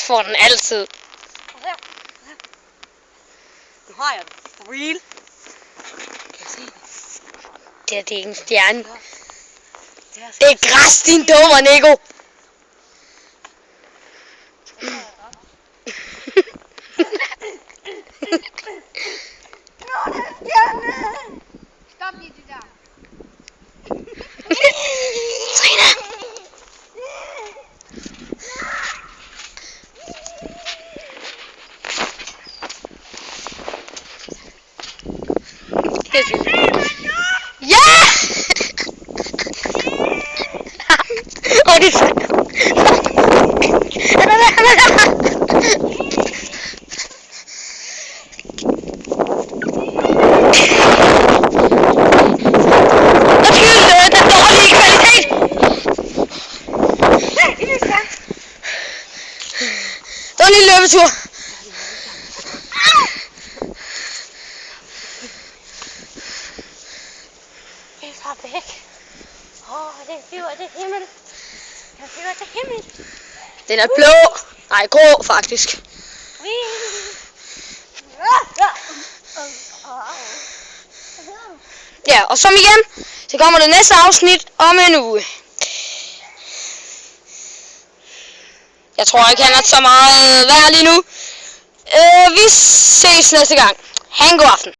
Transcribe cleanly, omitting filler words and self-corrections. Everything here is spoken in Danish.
får den altid. Nu har jeg den. For real. Det er ikke en stjerne. Det er græs, din dummer, Nico. Stop lige det der. Trine. Ja! Åh, det er så... Det var en lille løbetur. Det er så væk. Det flyver til himmel. Den flyver til himmel. Den er blå. Nej, grå faktisk. Ja, og som igen, så kommer det næste afsnit om en uge. Jeg tror ikke, han er så meget værd lige nu. Vi ses næste gang. Ha' en god aften.